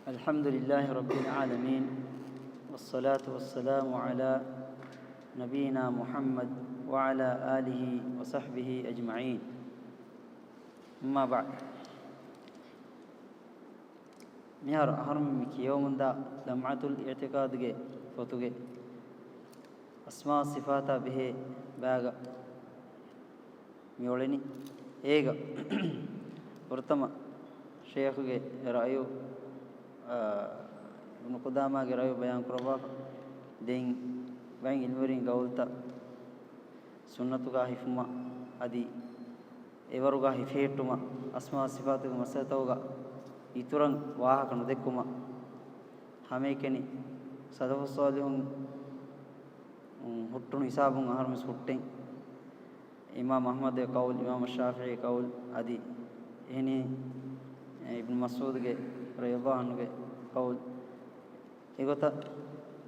الحمد لله رب العالمين والصلاة والسلام على نبينا محمد وعلى آله وصحبه أجمعين. أما بعد، مهر أهرم يوم دا لمعة الاعتقاد فتوجه أسماء صفات به باغ ميولني إيجا برتما شيخ رأيو ابن قدامة رأيو بيان كربا دين بين علمرين قولتا سنتك حفما أدي إيوروغا حفيتما أسماء صفاتك مسألتوغا ඉතුරුන් වාහක නොදෙක්කුම හැම කෙනි සදව සාලිහුන් හුට්ටුණු හිසාබුන් අහරමස් හුට්ටෙන් ඉමාම් අහමද් කවුල් ඉමාම් ශාෆියි කවුල් අදි එහෙනි ඉබ්න් මස්ඌද්ගේ රයබා අනුගේ කවුල් ඒගොත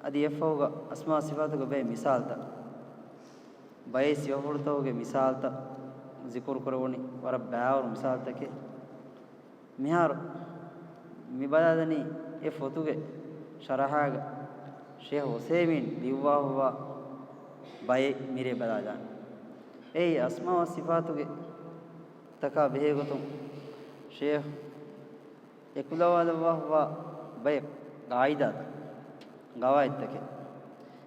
අදි යෆෝගා අස්මා සිෆාතුක බේ මිසාල්ත බයි සිවහුල්තෝගේ මිසාල්ත zikr කරවනි වර බෑවරු මිසාල්තකේ මිහාර මිබදාදනි ඒ ෆොතුගේ ශරහාග ෂේඛ් හුසෛමින් දිව්වාහුවා බය මිරේ බදාදාන ඒ අස්මා ව සිෆාතුගේ තකා බෙහෙගතුම් ෂේඛ් එකුලවදවාහුවා බය ගායිදාත ගවායිත්තකේ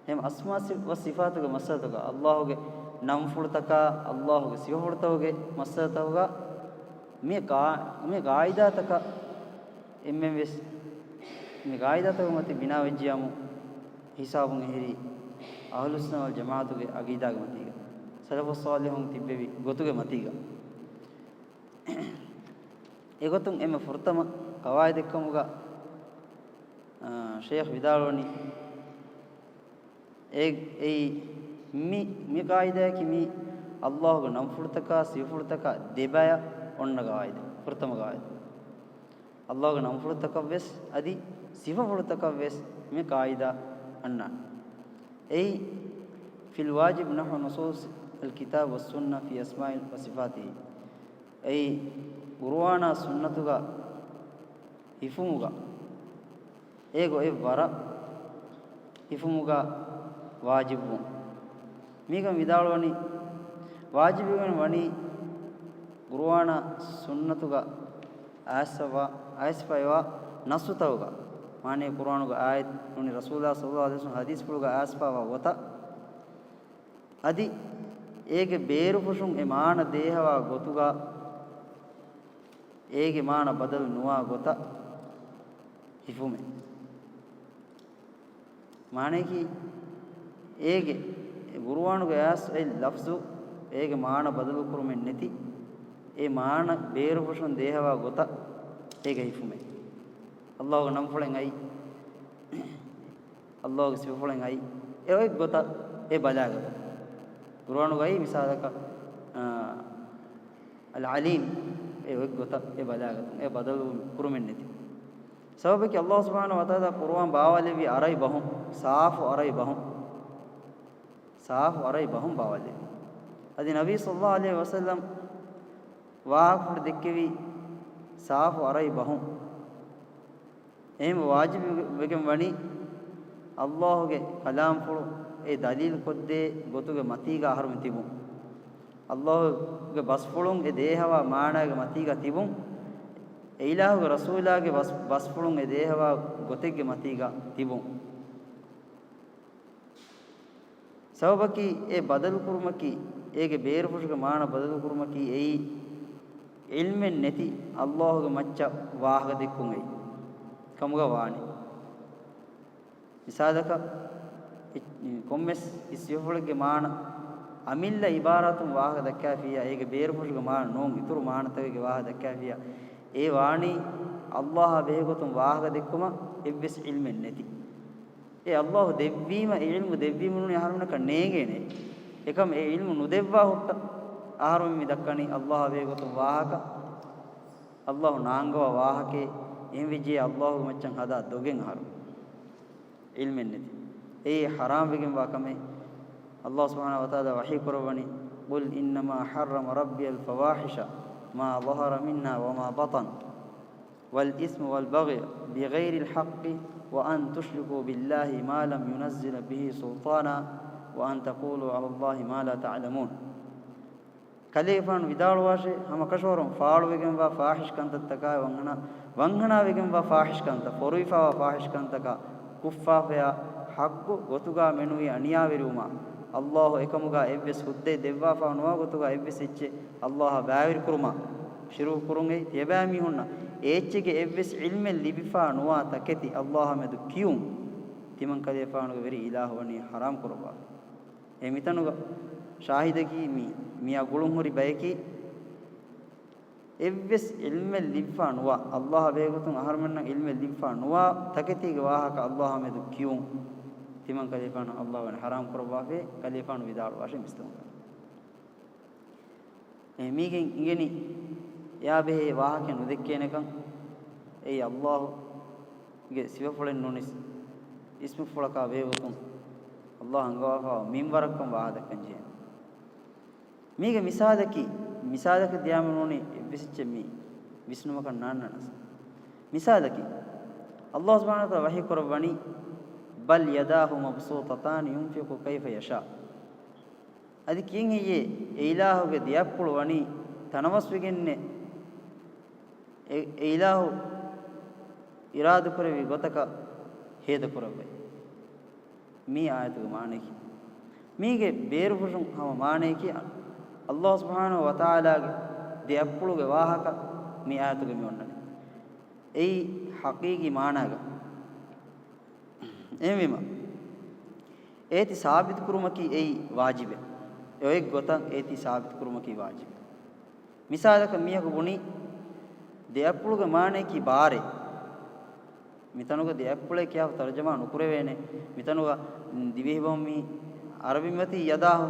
එම් අස්මා ව සිෆාතුගේ මසතක අල්ලාහුගේ නම් ෆුර්තකා අල්ලාහුගේ සිවහුර්තවගේ මසතවගා මේ ගායිදාතක එම්මෙස් මේ ගායිදාතක මත බිනා වෙජ්ජියමු හිසාබුන් එහිරි අහ්ලුස්නා වල් ජමාඅතුගේ අගීදාගේ මතීග සලෆුස් සාලිහුන් තිබ්බෙවි ගොතුගේ මතීග ඒගොතුන් එම ෆුර්තම කවායිද එක්කමුගා ෂේඛ් විදාලෝනි ඒ මේ ගායිදා කිමි අල්ලාහුගේ නම් ෆුර්තකා සිෆුර්තකා දෙබය ඔන්න ගායිද ප්‍රථම ගායිද අල්ලාහගේ නම් ෆුර්තක වෙස් අදි සිෆ ෆුර්තක වෙස් මේ කායිදා අන්න ඒ ෆිල් වාජිබ් නහු නුසූස් අල් කිතාබ් වස් සුන්නා ෆි අස්මාഇල් ව සිෆාතිහි ඒ කුර්ආන සුන්නතුගා ඉෆුමුගා ඒගෝ ඒ වර ඉෆුමුගා වාජිබු මේක විදාලවනි වාජිබු වෙන වනි කුර්ආන සුන්නතුගා ආස්පයවා නසුතවගා මානේ කුර්ආනුගා ආයත් උනි රසූලුල්ලාහ සල්ලල්ලාහු අලයිහි වසල්ලම් හදීස් පුලුගා ආස්පවා වත අදි ඒගේ බේරු පුසුන් එමාන දේහවා ගොතුගා ඒගේ මාන බදල් නුවා ගොත හිෆුමේ මානේ කි ඒගේ කුර්ආනුගා ආස් ඒ ලෆ්සු ඒගේ මාන බදල් කුරුමෙන් නැති ඒ මාන බේරු පුසුන් දේහවා ගොත ඒගේ හිෆුමේ අල්ලාහ්ගේ නම් ෆලෙන් අයි අල්ලාහ්ගේ සිෆ ෆලෙන් අයි ඒ ගොත ඒ බලාගත කුර්ආනුගයි මිසාලක අල් අලීම් ඒ ගොත ඒ බලාගත ඒ බදල් කුරුමෙන් නැති සබබකි අල්ලාහ් සුබ්හානහු වතාලා කුර්ආන් බාවලෙවි අරයි බහුම් සාෆු අරයි බහුම් බාවලෙවි අදි නබී සල්ලල්ලාහු අලයිහි වසල්ලම් වාහුර දෙක්කෙවි සාෆු අරයි බහුම් එහෙම වාජිබ් වෙකම් වනි අල්ලාහ්ගේ කලාම් ෆුළු ඒ දලීල් කොද්දේ ගොතුගේ මතීගා අහරුම තිබුම් අල්ලාහ්ගේ බස් ෆුළුන් ඒ දේහවා මානාගේ මතීගා තිබුම් ඒ ඉලාහුගේ රසූලාගේ බස් ෆුළුන් ඒ දේහවා ගොතෙක්ගේ මතීගා තිබුම් සවබකි ඒ බදල් කුරුමකි ඒගේ බේර පුෂක මාන බදල් කුරුමකි ඒ ඉල්මෙන් නැති අල්ලාහ්ගේ මච්ච වාහක දෙක්කුම් එයි කමුග වානි ඉසාදක කොම්මස් ඉස්යෆුලගේ මාන අමිල්ල ඉබාරතුන් වාහක දක්කා ෆියා ඒගේ බේර පුෂක මාන නෝන් ඉතුරු මානතවගේ වාහක දක්කා ෆියා ඒ වානි අල්ලාහ බේගතුන් වාහක දෙක්කුම එව්ස් ඉල්මෙන් නැති ඒ අල්ලාහ් දෙවීම ඒ ඉල්මු දෙවීම නුනේ ආහරුණක නේගේනේ එකම ඒ ඉල්මු නුදෙව්වා හොට්ට ආහරුම මිදක්කනි අල්ලාහ් බේගතුන් වාහක අල්ලාහ් නාංගව වාහකේ එහෙම විජේ අල්ලාහ් මච්චන් හදා දොගෙන් ආහරු ඉල්මෙන් නැති ඒ හරාම් වෙගෙන් වාකමේ අල්ලාහ් සුබ්හානහු වතාලා වහී කරවනි قل إنما حرم ربي الفواحش ما ظهر منها وما بطن والإثم والبغي بغير الحق وأن تشركوا بالله ما لم ينزل به سلطانا وأن تقولوا على الله ما لا تعلمون كليفان විදාළු වාෂේ හැම කෂවරම් ෆාළු වෙගෙන් වා ෆාහිෂ් කන්තත්තකා වංහනා වෙගෙන් වා ෆාහිෂ් කන්ත ෆොරුයිෆා ෆාහිෂ් කන්තකා කුෆ්ෆාෆයා හග්ගු ගොතුගා මෙනුයි අනියාවිරුමා අල්ලාහ් එකමුගා එව්වෙස් හුද්දේ දෙව්වා ෆානුවා ගොතුගා එව්වෙස් ඉච්චේ අල්ලාහ් බෑවිර කුරුමා ශිරු කුරුන්ගේ තියබෑමි හොන්න ඒච්චගේ එව්වෙස් ඉල්මෙන් ලිබිෆා නුවා තකෙති අල්ලාහ් මෙදු කියුම් තිමන් කලේෆානුගේ වෙරි ඉලාහ වනි හරාම් කුරවා ඒ මිතනුගා ශාහිදකි මියා ගුළුන් හොරි බයකි එව්වෙස් ඉල්මෙන් ලිබිෆා නුවා අල්ලාහ් වේගතුන් අහර්මන්න ඉල්මෙන් ලිබිෆා නුවා තකෙතිගේ වාහක අල්ලාහ් මෙදු කියුම් තිමන් කලේෆානු අල්ලාහ් වනි හරාම් කුරවා වේ කලේෆානු විදාල් වාෂේ මිස්තුම් මීගෙන් ඉගෙනි යාබේ වාහකෙන් උදෙක්කේනකම් ඒ අල්ලාහ්ගේ සිවෆොලෙන් නොනිස් ඉස්මු ෆොලකා වේවතුන් අල්ලාහ් අංගවාහා මින්වරක්කම් වාහදකන් ජේ මීගේ මිසාදක දියාමනෝනි විසිච්චෙමි විස්නුමක නාන්නනස් මිසාදකි අල්ලාහ් සුබ්හානහු වතාලා වහී කරවණි බල් යදාහු මබ්සූතතාන් යුන්ෆිකු කයිෆ යෂා අදි කින් හියේ ඒ ඉලාහුගේ දියප්පුළු වණි තනවස් වෙගෙන්නේ ඒ ඉලාහු ඉරාදු කරවි ගොතක හේද කරවයි මේ ආයතුගේ මානෙකි මීගේ බේරු පුරුන් හම මානෙකි අල්ලාහ් සුබ්හානහු වතාලාගේ දියප්පුළුගේ වාහක මේ ආයතුගේ මෙවන්නනේ ඒ හකීගි මානග එමෙම ඒති සාබිත කුරුමකි ඒ වාජිබ ඒ ගොතන් ඒති සාබිත කුරුමකි වාජිබ මිසාලක මියක ගුණි දෙයප්පුළුගේ මානෙකි බාරේ මිතනුක දෙයප්පුලේ කියාව තර්ජමා නුකුර වේනේ මිතනුක දිවිහිබොම්මි අරබිමති යදාහ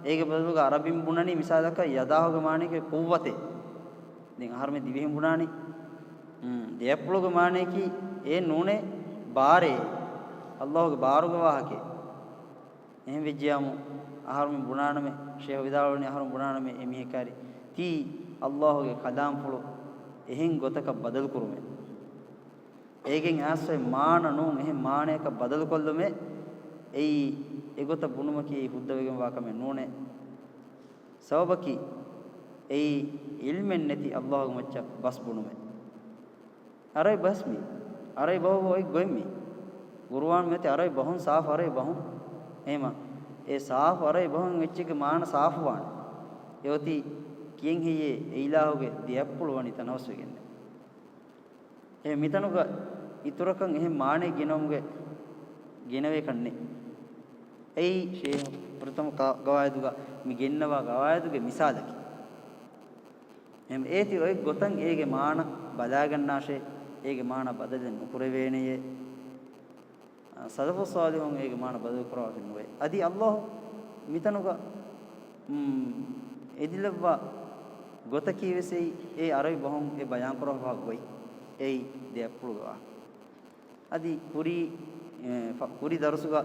ඒගේ බදලුක අරබිම් බුණනි මිසාලක යදාහගේ මානෙකි කුව්වතේ දැන් අහර්මේ දිවිහිම් බුණානි දෙයප්පුළුගේ මානෙකි ඒ නූනේ බාරේ අල්ලාහගේ බාරුගේ වාහකේ එහෙම විජ්‍යාමු අහර්මේ බුණානමේ ෂේහ් විදාලෝනි අහර්ම බුණානමේ එමිහකාරි ති අල්ලාහගේ කදාම් පුළු එහෙන් ගොතක බදල් කුරුමේ ඒගෙන් ආස්සේ මාන නුන් එහෙන් මානයක බදල් කොල්ලුමේ එයි එගොත බුණුමකි හුද්දවෙගෙන් වාකමේ නෝනේ සවබකි එයි ඉල්මෙන් නැති අල්ලාහගේ මච්ච බස් බුණුමේ අරයි බස්මි අරයි බහු ඔයි ගොම්මි කුර්ආන් මෙති අරයි බහුන් සාෆ අරයි බහුන් එහෙම ඒ සාෆ අරයි බහුන් එච්චගේ මාන සාෆ වාන යෝති කියෙන් හියේ ඒලාහුගේ දියප්පුළු වනි තනවස් වෙන්නේ ඒ මිතනුක ඉතුරකන් එහෙම මානේ ගිනොමුගේ ගිනවේ කන්නේ එයි ෂේහ් ප්‍රථම ගවායදුගා මි ගෙන්නවා ගවායදුගේ මිසාලකි එම් ඒති ඔය ගොතන් ඒගේ මාන බදා ගන්නාෂේ ඒගේ මාන බදලෙන් නුකුර වේනේ සදෆු සාලිහුන් ඒගේ මාන බදල් කරවන්නේ නොවේ අදි අල්ලාහ් මිතනුක එදිලවා ගොත කීවෙසෙයි ඒ අරයි බොහොම ඒ බයන් කරවවා ගොයි ඒ දෙප්පුළුවා අදි පුරි දරසුගා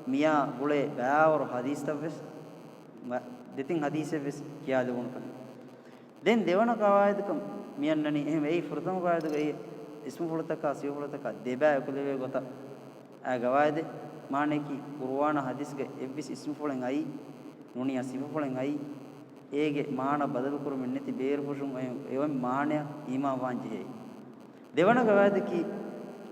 මියා ගුලේ බෑවර හදීස් තවස් දෙතින් හදීසෙවස් කියා දෙවුන කන දැන් දෙවන කවායදකම් මියන්නනි එහෙම ඒ ප්‍රථම කවායදක ඒ ඉස්මු ෆුලතක සිය ෆුලතක දෙබෑ කුලේ ගොත ආ ගවායද මානෙකි කුර්ආන හදීස්ගේ එව්විස් ඉස්මු ෆුලෙන් අයි නුනියා සිව ෆුලෙන් අයි ඒගේ මාන බදල් කුරුමින් නැති බේර පුෂුම් එවම් මානය ඊමා වාංජේ දෙවන ගවායදකි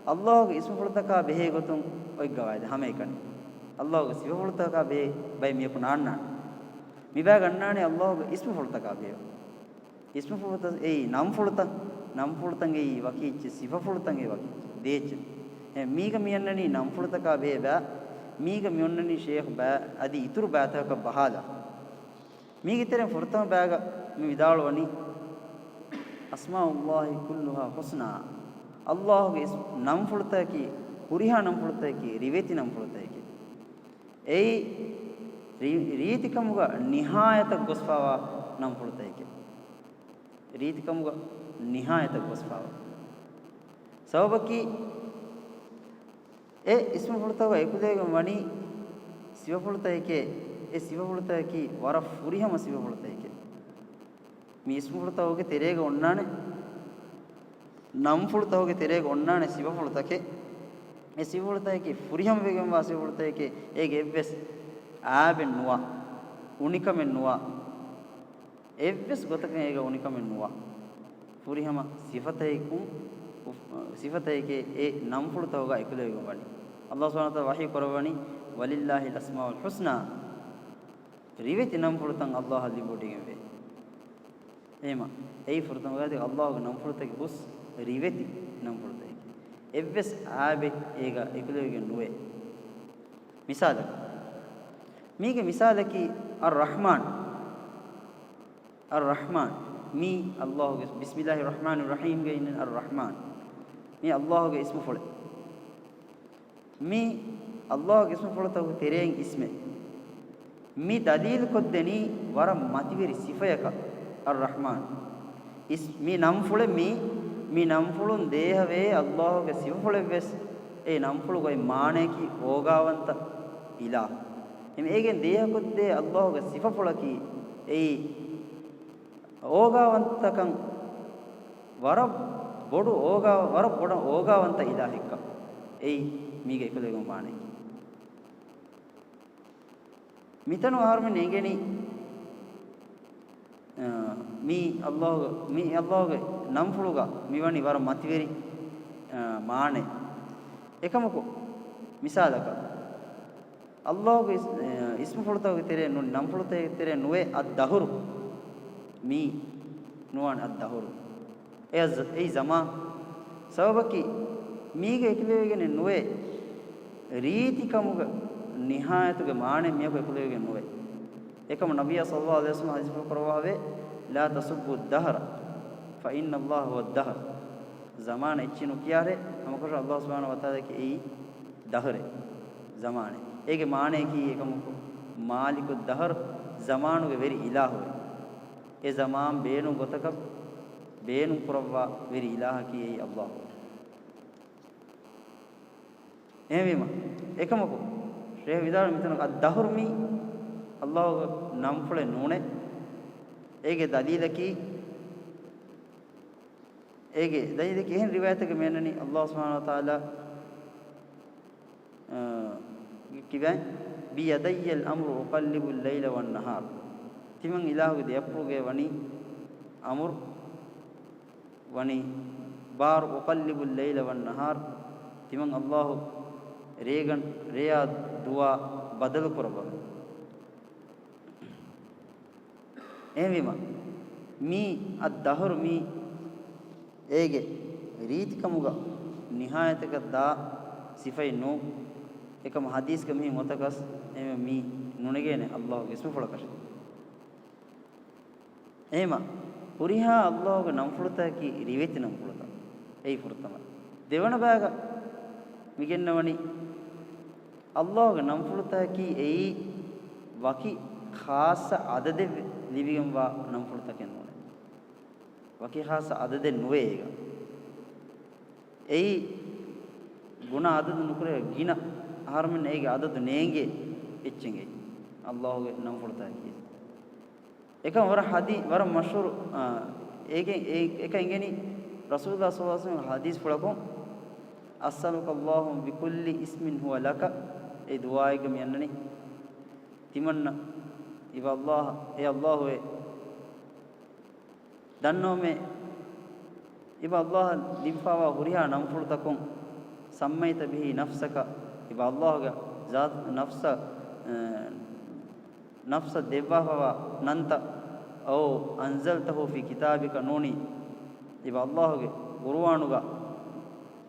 අල්ලාහගේ ඉස්මු ෆුලතක බෙහෙ ගොතුන් ඔයි ගවායද හැම එකනේ අල්ලාහගේ සිව ෆුලතක බේ බයි මියපු නාන්නා මිබා ගන්නානේ අල්ලාහගේ ඉස්මු ෆුලතක බේ ඉස්මු ෆුලත ඒ නම් ෆුලතන් ඒ වකීච්ච සිව ෆුලතන් ඒ වකීච්ච දේච මීග මියන්නනි නම් ෆුලතක බේ බා මීග මියන්නනි ෂේඛ් බා අදි ඉතුරු බාතක බහාලා මීග තරම් ෆුර්තම බාග මි විදාලවනි අස්මාඋල්ලාහි කුල්ලුහා හුස්නා අල්ලාහගේ නම් ෆුලතකි කුරිහා නම් ෆුලතකි රිවෙති නම් ෆුලතකි ඒ රීතිකමුග නිහායත ගොස්පාවා නම් ෆුලතකි රීතිකමුග නිහායත ගොස්පාවා සවබකි ඒ ඉස්මු ෆුලතක එකුදේග වණි සිව ෆුලතකි ඒ සිව ෆුලතකි වර ෆුරිහම සිව ෆුලතකි මේ ඉස්මු ෆුලතකගේ තෙරේග ඔන්නානේ නම් ෆුල්තෝගේ තෙරේක ඔන්නානේ සිව ෆුල්තකේ ඒ සිව ෆුල්තකේ ෆුරිහම වෙගම් වාසිව ෆුල්තකේ ඒගේ එව්වස් ආබෙන් නුවා උනිකමෙන් නුවා එව්වස් ගොතකේ ඒගේ උනිකමෙන් නුවා ෆුරිහම සිෆතේකේ ඒ නම් ෆුල්තෝගා එකලෙගම් වනි අල්ලාහ් සුබ්හානහු තාලා වහී කරවනි වලිල්ලාහිල් අස්මාඋල් හුස්නා රිවෙති නම් ෆුල්තන් අල්ලාහ් ලිබෝටිගෙන් වේ එහෙම ඒ ෆුර්තම ගාදී අල්ලාහ්ගේ නම් ෆුල්තකේ හුස් රිවෙති නම් ෆුල්තකේ එව්වස් ආබෙ ඒක එකලෙගෙන් නුවේ මිසාලක මේකේ මිසාලකි අර්-රහ්මාන් මේ අල්ලාහ්ගේ බිස්මිල්ලාහිර් රහ්මානිර් රහීම් ගේ ඉන්න අර්-රහ්මාන් මේ අල්ලාහ්ගේ ඉස්ම ෆොල මේ අල්ලාහ්ගේ ඉස්ම ෆොල තව තෙරෙන් ඉස්මෙ මේ දලීල් කොද්දෙනි වර මතිවිරි සිෆයක අර්-රහ්මාන් මේ නම් ෆොල මේ නම් ෆොලුන් දේහවේ අල්ලාහ්ගේ සිෆ ෆොල වෙස් ඒ නම් ෆොල ගොයි මානෙකි ඕගාවන්ත ඉලා එමෙගෙන් දේහ කොද්දේ අල්ලාහ්ගේ සිෆ ෆොලකි ඒ ඕගාවන්තකම් වර බොඩු ඕගාවන්ත ඉලාහික ඒ මීගේ එකලෙගම මානෙකි මිතන ආර්මෙ නෙගෙනි මේ අල්ලාහ්ගේ නම් ෆුලුගා මිවනි වර මතිවෙරි මානේ එකමකෝ මිසාලක අල්ලාහ්ගේ ඉස්ම ෆුලතෝගේ තෙරේ නම් ෆුලතේ තෙරේ නුවේ අද්දහරු මේ නුවන් අද්දහරු ඒ zama සවබකි මීගේ එකලෙගෙන නුවේ රීතිකමුග නිහායතුගේ මානේ මියක එකලෙගෙන නුවේ එකම නබිය සල්ලල්ලාහු අලයිහි වසල්ලම් හදිස් කරවාවේ ලා තසුබ්බු දහර ෆඉන්න අල්ලාහ් හුව දහර zamaන එච්චිනු කියාරේ අමකර අල්ලාහ් සුබ්හානහු වතාලා කි ඒ දහරේ zamaනේ ඒගේ මානේ කි එකම මාලිකු දහර zamanuge veri ilahu ඒ zaman බේනු ගොතක බේනු පුරවා veri ilah කි ඒ අල්ලාහ් එහෙම එකමකෝ ශේ විදාර මිතන අද්දහර්මි අල්ලාහ් නම් ෆුලේ නෝනේ ඒගේ දලීලකි එහෙන් රිවායතක මෙන්නනි අල්ලාහ් සුබ්හානහු වතාලා කිවැ බි යදයල් අම්රු උකල්ලිබුල් ලෛල වන් නහාර් තිමන් ඉලාහුගේ දෙයප්පුගේ වනි අමුර් වනි බාර් උකල්ලිබුල් ලෛල වන් නහාර් තිමන් අල්ලාහ් රේගන් රයා දුවා බදල් කරබ එහෙම මේ අද්දහර් මේ ඒගේ රීතිකමුග නිහායතක දා සිෆයි නෝ එකම හදීස් ක මේ මොතකස් එමෙ මේ නුනගේනේ අල්ලාහ්ගේ ඉස්ම ෆලකෂ එහෙම පුරිහා අල්ලාහ්ගේ නම් ෆලතකි රිවෙති නම් ෆලත ඒ ෆුර්තම දෙවන බෑග මිගෙන්නවනි අල්ලාහ්ගේ නම් ෆලතකි ඒ වකි ખાસ අදදෙ ලිවිගම් වා නම් ෆලතකෙන් නෝනේ වකි ખાસ අදදෙ නොවේ ඒක ඒ ගුණ අදද නුකරේ ගින ආර්මෙන් ඒගේ අදද නේගේ එච්චෙන්ගේ අල්ලාහ්ගේ නම් ෆලතකි එකම වර මෂහූර් ඒකෙන් ගෙනි රසූලුල්ලාහ් සල්ලල්ලාහු අලයිහි වසල්ලම් හදීස් ෆලකෝ අස්සලුකල්ලාහු බිකුල්ලි ඉස්මින් හුව ලක ඒ දුආයක මෙන්නනි තිමන්න ඉව අල්ලාහ් ඒ අල්ලාහ් වේ දන්නෝමේ ඉව අල්ලාහ් ලිම්ෆාවා හුරියා නම් ෆුල්තකොන් සම්මයිත බිහි නෆ්සක ඉව අල්ලාහ්ගේ ذات නෆ්ස දෙවහවා නන්ත ඕ අන්සල්තහු ෆි කිතාබික නෝනි ඉව අල්ලාහ්ගේ කුර්ආනුගා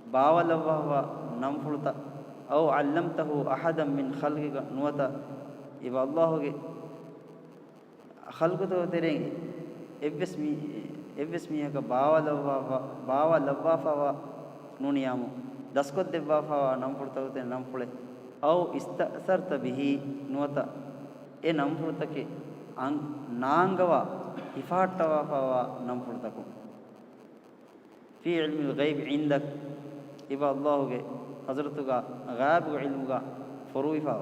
බාවලවහවා නම් ෆුල්ත ඕ අල්ලම්තහු අහදම් මින් ඛල්ගික නුවත ඉව අල්ලාහ්ගේ ඛල්ගතෝ තෙරෙන් එව්ස් මියක බාවලවහවා නෝනියාමු දස්කොත් දෙවහවා නම් ෆුල්තව තෙන් නම් ෆුලේ ඕ ඉස්තසර්ත බිහි නුවත ඒ නම් ෆුල්තකේ නාංගවා ඉෆාට්ටවහවා නම් ෆුල්තකෝ في علم الغيب عندك إبا الله کے حضرت کا غائب علم کا فرویفا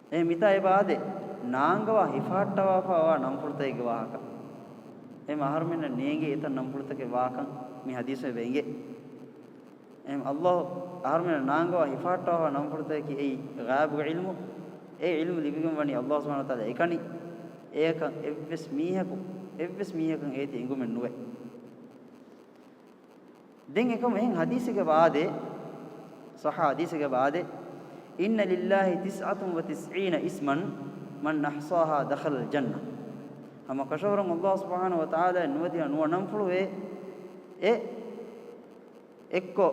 اے میتا إبا آدے نانگوا حفاٹوا فوا نمپرتے کے واقع اے مہر میں نینگے ایتا نمپرتے کے واقع mi hadise benge em Allah armena nango hifato nam furta ki ei ghaib ilmu ei ilmu libigum wani Allah subhanahu wa taala ekani ekan evves mihakan eti ingumen nuwe den ekam en hadise ge baade sah hadise ge baade inna lillahi 99 isman man ahsaha dakhala al jannah ama kashawaram Allah subhanahu wa taala nuwadiya nuwanam fuluwe e ekko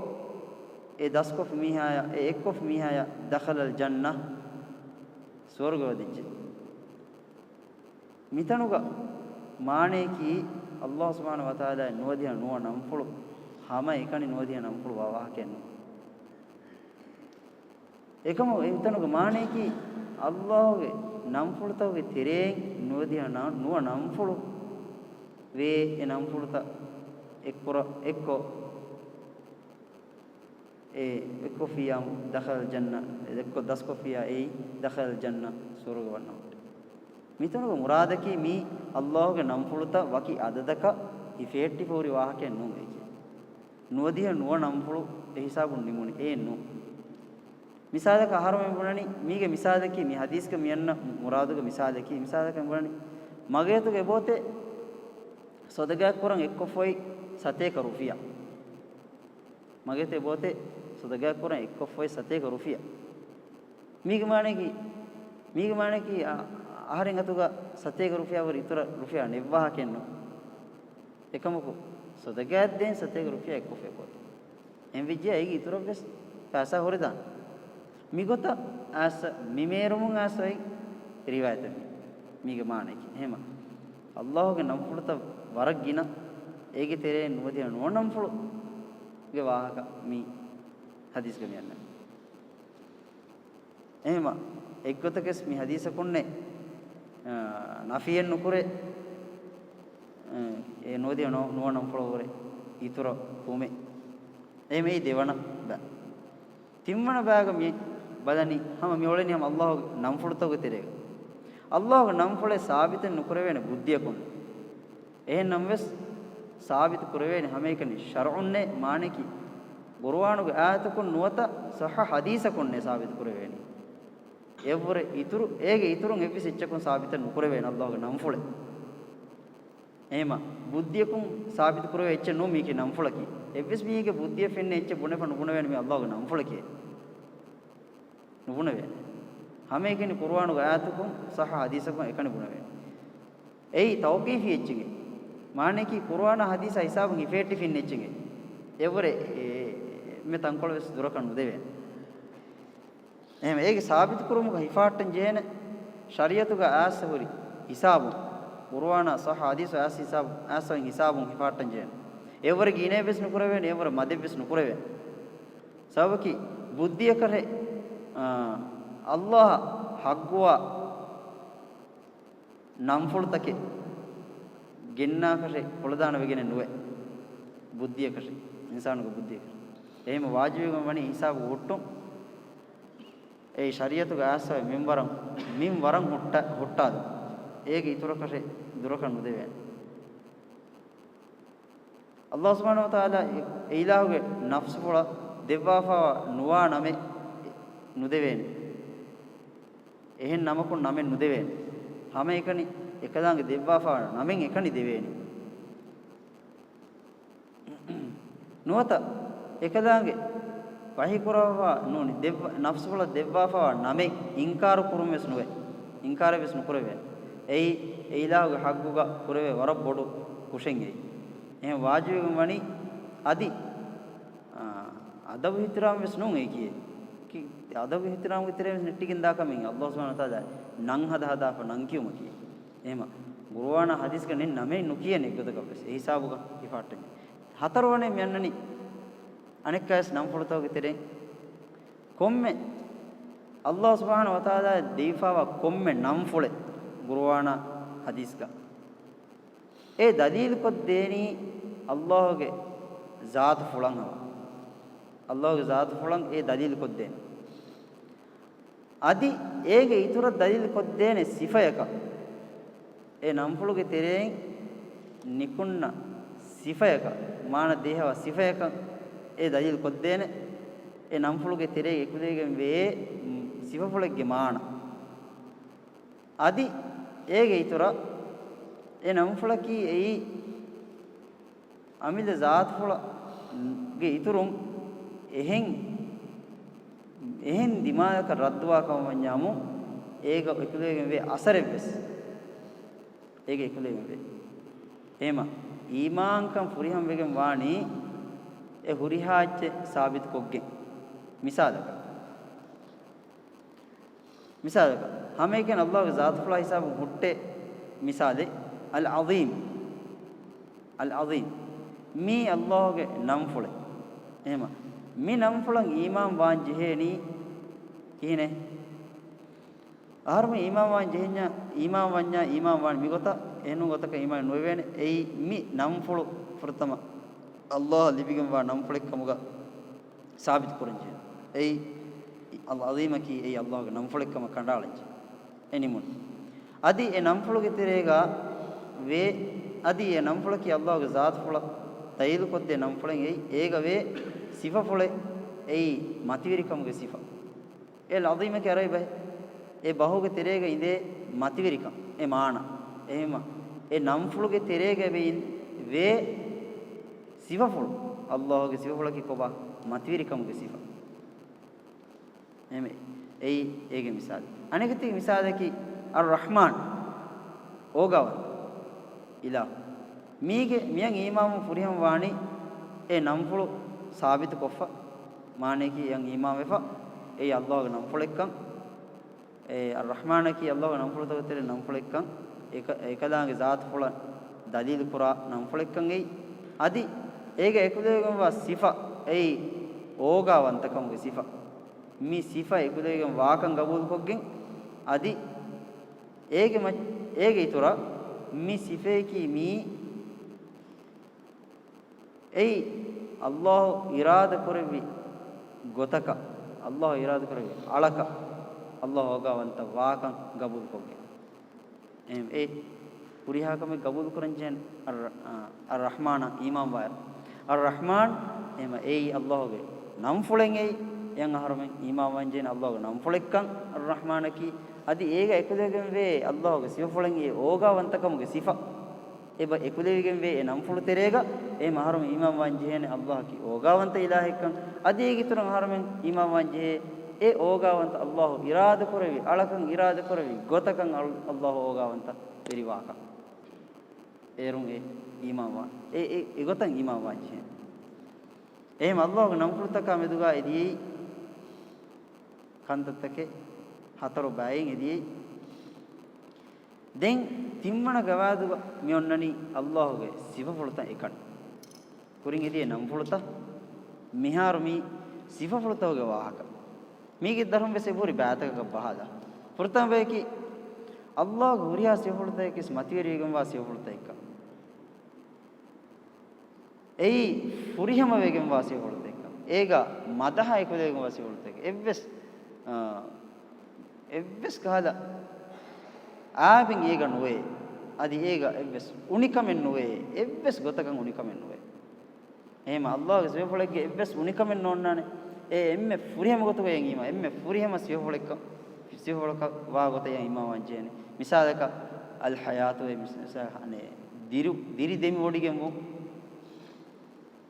e daskof mihaya e ekkof mihaya dakhala al jannah swarga wadicce mitanuga maane ki Allah subhanahu wa taala nuwadiya nuwanam fulu hama ekani nuwadiya nam fulu wawa kenno ekam mitanuga maane ki Allah ge nam fulu tawge tereen nuwadiya nuwanam fulu ve e nam fuluta ekko fiyam dakhal janna ekko dasko fiya ei dakhal janna surga wanna mitanuga muradaki mi Allah ge nam fuluta waki adadaka ifetti pori wahake nu eki nuwadiya nuwanam fulu e hisabun nimuni e nu misalaka aharame bunani mige misalaki mi hadiska miyanna muraduga misalaka bunani magetuge bote sodagak kurang ekko foi sate ka rufiya magete bote sodagak kurang ekko foi sate ka rufiya mige mane ki aharen atuga sate ka rufiya war itura rufiya nevvaha kenno ekamuko sodagak den sate ka rufiya ekko foi bote envijja egi itura bes pasa horida migota as mimerumun asoi riwayat mige mane ki hema Allah ge nam fulta warak gina ege tere nuwadiya nuwanam fulu ge wahaka mi hadis ge miyanna ehma ekgotakes mi hadisa kunne nafiyen nukure e nuwadiya nuwanam fulu gore itura kume ehme devana ba timmana baga mi badani hama mi oleni hama Allah nam fulta ge tere Allah nam fule sabit nukurevene buddhiyakun ehennam wes sabit kurevene hamekani shar'unne maaneki qur'anuge ayatukun nuwata sah hadisakunne sabit kurevene evvore iturun evvis ichchakun sabit nukurevene Allah nam fule ehma buddhiyakun sabit kureve ecche no miki nam fulaki evvis mike buddhiya fenne ecche bunevene mi Allah nam fulaki nubunevene hamekeni qur'anu ga ayatukun sah hadisakun ekani bunave ei tawqifi echige maane ki qur'ana hadisa hisabun ifetti fin echige evore me tankol wes durakan udeve ehme ege sabit kurum ga hifatten jene shariyatu ga asahuri hisabu qur'ana sah hadisa as hisab asain hisabun hifatten jene evore gine wes nukurave evore made wes nukurave sabaki buddhiya kare Allah haggwa nam fultake genna kare poladana wegene nuwe buddhiya kare insanu ge buddhiya kare ehme wajibigam wani hisab wottum ei shariyatu ga asa mim waran hottadu ege itura kare durakan udeven Allah subhanahu wa taala eilahu ge nafsu pola devwafa nuwa name nudeven ehen namakun namen nudeven hama ekani ekadange devwafa namen ekani deveni nuwata ekadange wahi kurawa nuni nafsu wala devwafa namen inkar kurum wes nuwe inkar wes nukurave eilahu hagguga kurave warab bodu kushen ei ehm wajibum wani adi adabu ihtiram wes nun ei kiye adabu ihtiram ge tere nettigen da kamen Allah subhanahu wa taala nan hada fa nan kiyuma ki ehma qur'ana hadis ge nen name nu kiyene ekgoda kabes e hisabu ga ifatte hatarwane mennani anek kas nam fultaw ge tere komme Allah subhanahu wa taala deifawa komme nam fule qur'ana hadis ga e dalil ko deni Allah ge zaat fulan hawa Allah ge zaat fulan e dalil ko deni adi ege itura dalil koddene sifayaka e nampuluge tereen nikunna sifayaka maana dehawa sifayakan e dalil koddene e namfuluge tere ekudegen ve sifafulege maana adi ege itura e namfulaki ei amil zaat fula ge iturum ehen dimaka radwa kam wanyamu ega ekudegen ve asareves ege ekudegen ve ema iman kan furiham wegen wani e hurihaache sabit koggen misalaka hame ken allah ge zaat fula hisab hutte misale al azim mi allah ge nam fule ema mi nam fulan iman wan jeheni kine arme iman wan jehenya iman wanya iman wan mi gota enu gotaka iman noivene ei mi nam fulu furtama allah libigam wa nam fulek kamuga sabit kurinje ei al azimaki ei allah ge nam fulek kam kandalanje enimun adi e nam fuluge terega ve adi e nam fulaki allah ge zaat fula tayil kodde nam fulen ei ega ve sifa fule ei mativiri kamuge sifa el azimaki arai bai e bahuge terega inde mativiri kam e maana ehema e nam fuluge terega ve sifa fulu allah ge sifa fulaki koba mativiri kamuge sifa ehme ei ege misal anegati misalaki ar rahman ogawa ila mige miyan imam furiham wani e nam fulu sabit koffa maane ki yan imam wefa ei allah ge nam fulekkan e ar rahman ki allah ge nam fulu tawtere nam fulekkan ekadaange zaat fula dalil qura nam fulekkan ei adi ege ekudegam wa sifa ei oga wantakam ge sifa mi sifa ekudegam waakan gabul koggen adi ege itura mi sife ki mi ei allah irada korevi gotaka allah irada korevi alaka allah oga wanta waakan gabul koggen em e puriha kame gabul kuranjen ar rahmana imam wa ar rahman ema ei allah ge nam fulen ei yang harmen imam wanjen allah ge nam fulekkan ar rahmana ki adi ega ekudegen ve allah ge sifa fulen ei oga wantakam ge sifa eba ekudegen ve e nam fulu terega e maharum imam wanjen allah ki oga wanta ilahekkan adi ege turan harmen imam wanje e oga wanta allah irada korevi alakan irada korevi gotakan allah oga wanta periwaka erun e imam wa e gotan imam wanje එහෙම අල්ලාහ්ගේ නම් කුලතක මෙදුගා එදී කන්තතකේ හතර බයෙන් එදී දැන් තිම්මන ගවාදු මියොන්නනි අල්ලාහ්ගේ සිව ෆුලත එකන් කුරින් එදී නම් ෆුලත මිහාරමි සිව ෆුලතෝගේ වාහක මේකේ ධර්ම වෙසේ පුරි බාතක බහලා පුරතම් වේකි අල්ලාහ් හුරියා සිව ෆුලත එකස් මතිවරියගම් වා සිව ෆුලත එක ei furihama wegen wasi holtek ega madaha ekulegen wasi holtek evves kala aabin ega nowe adi ega evves unikamen nowe evves gotakan unikamen nowe ehema allah ge sefolege evves unikamen nonnane e emme furihama gotu wen ima emme furihama sefoleka wa gotayen ima wanjene misalaka al hayatu e misane diri demi odigemu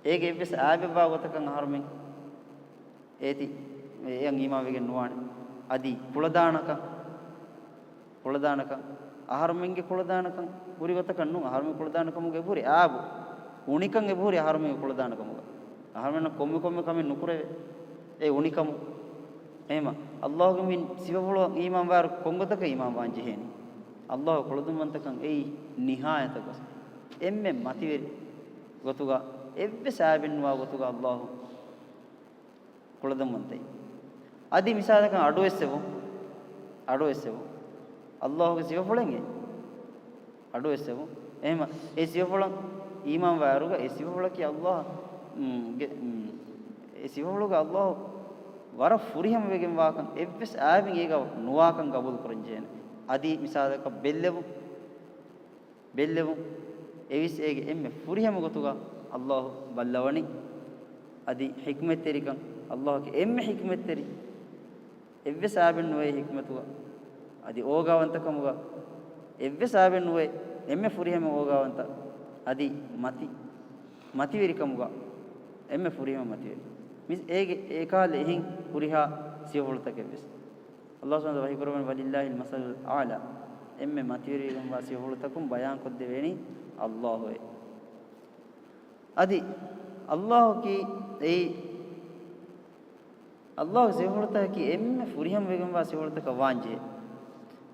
ege evves aabeba gotakan harmen eti yan ima wegen nuwane adi kuladanakan aharmenge kuladanakan puri gotakan nu aharme kuladanakan ge puri aabu unikan ge puri aharme kuladanakan aharmen komme kame nukure e unikam ema allah ge min sibawlo imam war kongotaka imam wanje heni allah kuladum mantakan ei nihayata gos emme mativeri gotuga evve saabinwa gotuga allah kuladum mantai adi misalakan adu essevo allah ge siva fulenge adu essevo ehma e siva fulan iman waruga e siva fulaki allah e siva fuluga allah wara furiham wegen wakan evves aabin ega nuwakan gabul kuranjene adi misalaka bellevu evis ege emme furiham gotuga Allah ballawani adi hikmet terikan Allah ke emme hikmet teri evve saben noe hikmetuga adi ogawantakamuga evve saben noe emme furihama ogawanta adi mati verikamuga emme furihama mati veri mis ege ekale ehin furiha sihultakevs Allah subhanahu wa ta'ala hikurban walillahi almasalul a'la emme mati verigam wa sihultakum bayan kodde veni Allah hoy adi Allah ki ei Allah sihulta ki emme furiham vegam wa sihultaka wanje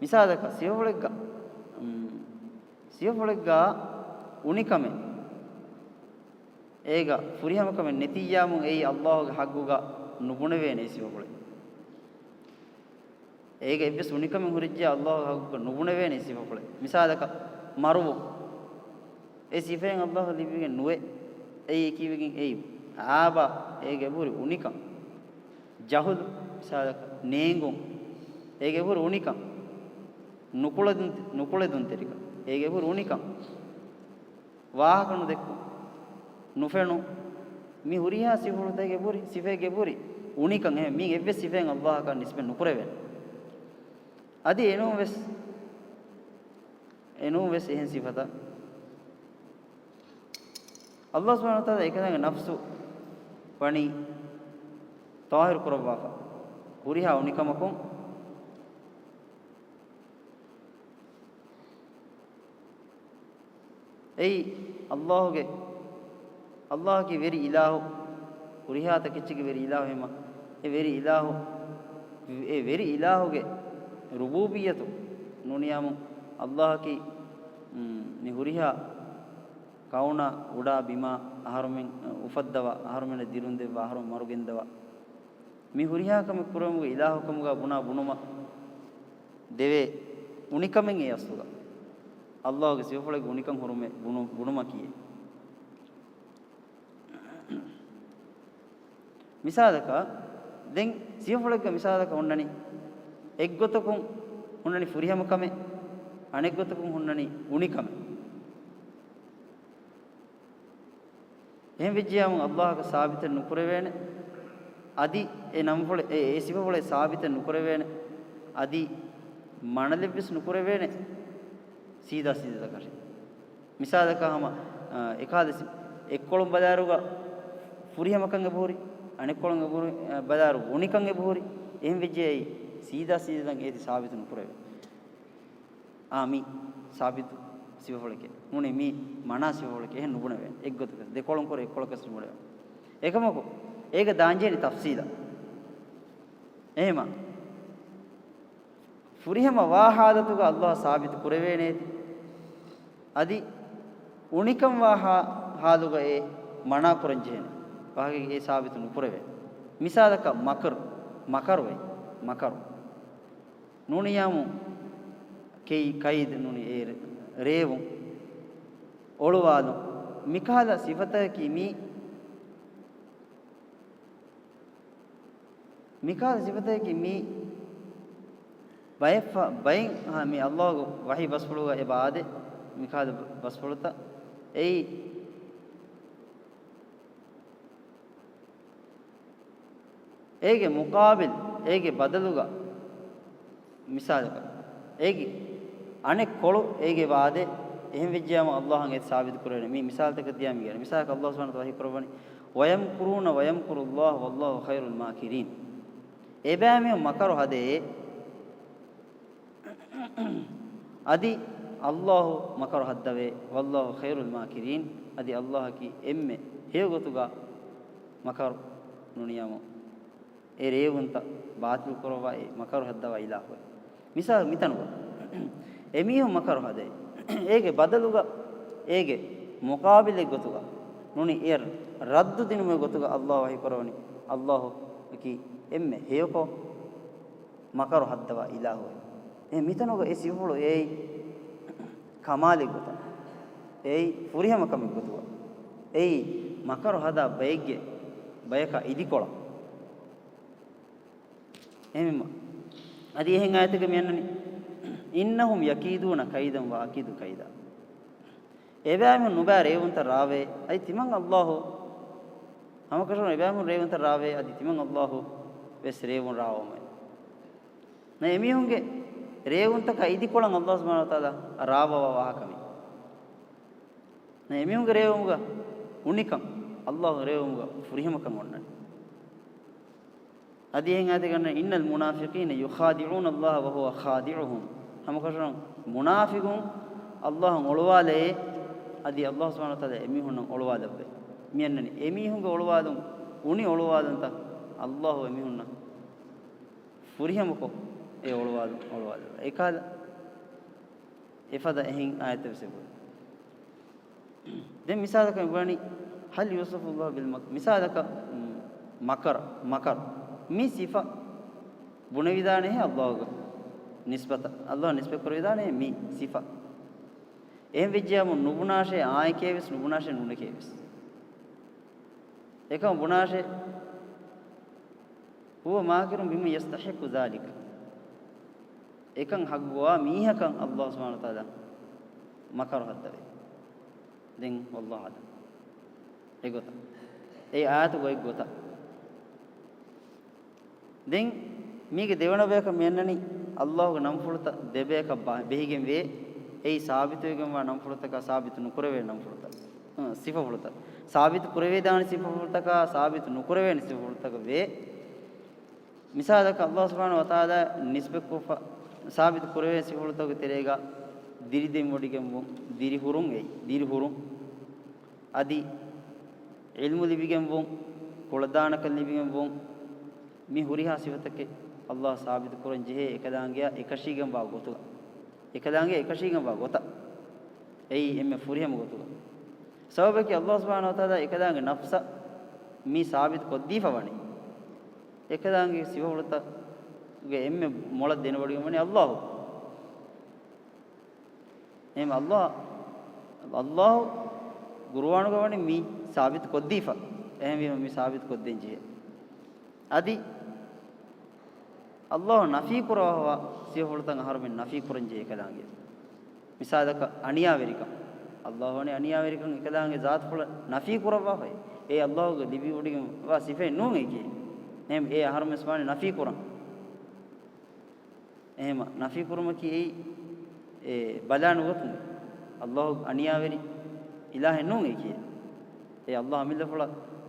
misadaka siyofulegga unikame ega furihamakame netiyamun ei Allah ge hagguga nubuneve ne siyofuleg ega ebbes unikame hurijja Allah ge hagguga nubuneve ne siyofuleg misadaka marubu e sifen Allah libigen nuwe ei kiwegen ei aba ege buri unikam jahul misadaka neengun ege buri unikam nukuledun terika ege buri unikam wahakanu dekku nufenu mi huriha sifulutege buri sifege buri unikan he mi evve sifen Allah ka nisbe nukureven adi enum ves ehen sifata Allah subhanahu wa ta'ala ekadanga nafsu wani tahir kurabaka huriha unikamakon ei Allah ki veri ilahu urihata kichige veri ilahu hema e veri ilahu ge rububiyatu nuniyamu Allah ki ni huriha kauna uda bima aharumen ufaddawa aharumen dirundewa aharum marugendawa mi huriha kam kuramu ilahu kamuga bunuma deve unikamen e asuga Allah ge sifole unikam hurume bunuma kiye misadaka den siyofulega misadaka onnani eggotukun onnani furihamakame aneggotukun onnani unikame ehm vijjiyam Allah ka sabita nukurevene adi e namfole e sifole sabita nukurevene adi manalebis nukurevene sida kare misadaka hama ekadasi ekkolum badaruga furihamakange bori anekolonge bori badaru unikange bori ehm vijjei sida dan eti sabitu nukurave ami sabitu sivafoleke mune mi mana sivafolekeehen nubunave eggotu dekolon kor ekkolokas nubunave ekamako ega daanjeni tafsila ehma furihama wahadatuga Allah sabitu kurevene adi unikam haluga e mana kuranjene wahage e sabitu nukurave misadaka makaru nuniyamu kei kaid nuni e revum oluwadu mikala sifata ki mi bayfa bayin ha mi Allah wahi basfuluga e baade mikada basfuluta ei ege muqabil ege badaluga misalaka ege anek kolu ege baade ehem vijjama Allahan et sabit kurene mi misal tak diyam gene misalaka Allah subhanahu wa ta'ala kurwani wayamkuruna wayamkurullah wallahu khairul makirin ebame makaru hade adi Allah makaru haddave wallahu khairul makirin adi Allah ki emme hegotuga makaru nuniyamo e revunta baatil korwa e makaru haddawa ilahu misal mitanuga emihu makaru hade ege badaluga ege muqabile gotuga nuni er raddu dinume gotuga Allah wahi korwani Allah ki emme heyoko makaru haddawa ilahu e mitanuga e sihulu e kamale gota e furihama kam gotuga e makaru hada bayge bayaka idikola emma adi ehen ayatege miyannani innahum yakiduna kaidan wa akidu kaida එබෑම නුබෑ රේවුන්ත රාවේ අයි තිමන් අල්ලාහ් හම කරන එබෑම රේවුන්ත රාවේ අදි තිමන් අල්ලාහ් වෙස් රේවුන් රාවමයි නේ එමිහුන්ගේ රේවුන්ත කයිදි කොලන් අල්ලාහ් සුබ්හානහු වතාලා රාවව වහකමි නේ එමිහුන්ගේ රේවුන්ගා උනිකම් අල්ලාහ් රේවුන්ගා ෆුරිහමකම් ඔන්නනි අදියෙන් ආද ගන්න ඉන්නල් මුනාෆිකීන යුඛාදිඋන අල්ලාහ් වහුව ඛාදිඋහුම් හම කරන මුනාෆිකුන් අල්ලාහ් ඔලවාලේ අදි අල්ලාහ් සුබ්හානහු වතාලා එමිහුන් ඔලවාදබ්බේ මියන්නනි එමිහුන්ගේ ඔලවාදුන් උනි ඔලවාදුන් ත අල්ලාහ් එමිහුන් ෆුරිහමකෝ ඒ ඔලවාද ඒකාල එෆද එහින් ආයත විසබු දැන් මිසාලක වණි හල් යුසුෆුල්ලාහ් බිල් මිසාලක මකර මි සිෆා බුන විදානේ අල්ලාහ්ගේ නිස්බත අල්ලාහ් නිස්බත කර විදානේ මි සිෆා එහෙන් විජ්ජාම නුබුනාෂේ ආයකේවිස් නුබුනාෂේ නුනකේවිස් එකම බුනාෂේ هو ماكر بما يستحق ذلك එකන් හග්වා මීහකන් අල්ලාහ් සුබ්හානහු තාලා මකර හද්දවේ දෙන් වල්ලාහ් අද ඒගොත ඒ ආයත ගොයි ගොත දෙන් මේක දෙවන බයක මෙන්නනි අල්ලාහ්ගේ නම් ෆුලත දෙබේක බෙහිගෙන් වේ ඒ සාබිත වෙගම නම් ෆුලතක සාබිත නුකරවේ නම් ෆුලත සිෆ ෆුලත සාබිත කුරවේ දාන සිෆ ෆුලතක සාබිත නුකරවේ සිෆ ෆුලතක වේ මිසාලක අල්ලාහ් සුබ්හානහු වතාලා නිස්බකුෆ සාබිත කුරවේ සිෆ ෆුලතක තෙරේගා දිරි දෙම් වඩිගෙන් දිරි හුරුම් එයි දිරි හුරුම් අදි ඉල්මු ලිබිගෙන් වොන් කොළදානක ලිබිගෙන් වොන් mi huriha sifatake Allah sabit kuran jehe ekadaangiya ekashigam ba gotu ekadaangiya ekashigam ba gota ei emme furiham gotu sababaki Allah subhanahu wa taala ekadaange nafsa mi sabit koddifa wani ekadaange sivulata ge emme mola denawadi mani Allah em Allah gurwanu gawani mi sabit koddifa ehme mi sabit kodden jehe adi Allah nafi kurawa sihultan harmen nafi kuranje ekadaange misalaka aniya verika Allah woni aniya verikan ekadaange zat fula nafi kurawa hoy e Allah ge libi udigem wa sife non eki em e harmes mane nafi kuran ehma nafi kuruma ki e balanu gotun Allah aniya veri ilahe non eki e Allah amilla fula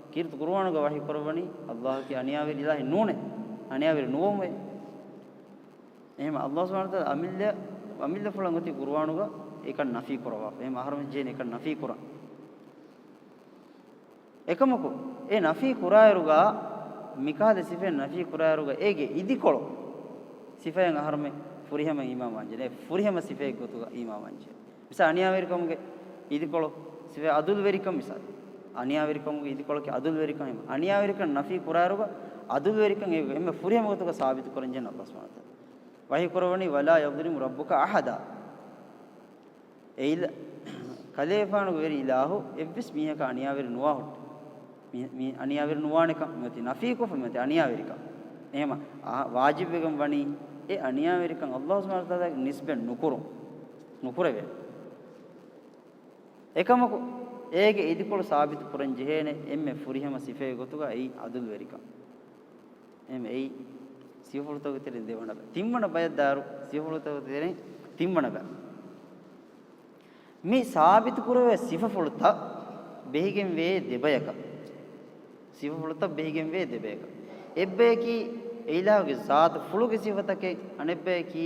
kirtu qur'anu ga wahi korwani Allah ki aniya veri ilahe none aniya veri nuome එහෙම අල්ලාහ් සුබ්හානහු තාලා අමිල්ල ෆලන් ගති කුර්ආනුග ඒක නෆී කරවා එහෙම අහරම ජේන ඒක නෆී කරා එකමකෝ ඒ නෆී කුරායරුග මිකාද සිෆෙන් නෆී කුරායරුග ඒගේ ඉදිකොළ සිෆෙන් අහරම ෆුරිහම ඊමාම් වංජනේ ෆුරිහම සිෆේ ගතුග ඊමාම් වංජේ මිස අනියා වෙරිකම්ගේ ඉදිකොළ සිෆේ අදුල් වෙරිකම් මිසල් අනියා වෙරිකම්ගේ ඉදිකොළ කි අදුල් වෙරිකම් එහෙම අනියා වෙරිකම් නෆී කුරායරුග අදුල් වෙරිකම් ඒ එම ෆුරිහම ගතුග සාබිත කරන් ජන අල්ලාහ් සුබ්හානහු තාලා වහී කරවනි වලා යظلم රබ්බුක අහදා එයිල කලේෆානු වෙරි ඉලාහු එව්විස් මීහක අනියා වෙරි නුවාහුත් මේ අනියා වෙරි නුවාණක මෙති නෆීකුෆ මෙති අනියා වෙරික එහෙම වාජිබ් එකම් වනි ඒ අනියා වෙරිකන් අල්ලාහ් සුබ්හානහු තාලා නිස්බෙන් නුකුරවේ එකමක ඒගේ ඉදිකොළ සාබිත පුරන් ජෙහෙනේ එම්මෙ ෆුරිහම සිෆේ ගොතුග ඒ අදුල් වෙරික එම්මෙ ඒ සියහුලතව තෙරෙන් දෙවන බෑ තිම්මන බය දාරු සියහුලතව තෙරෙන් තිම්මන බෑ මේ සාබිත කුරවේ සිෆහුලත බෙහිගෙන් වේ දෙබයක සිෆහුලත බෙහිගෙන් වේ දෙබයක එබ්බේකි ඒලාහුගේ සාත ෆුලුගේ සිෆතකේ අනෙබ්බේකි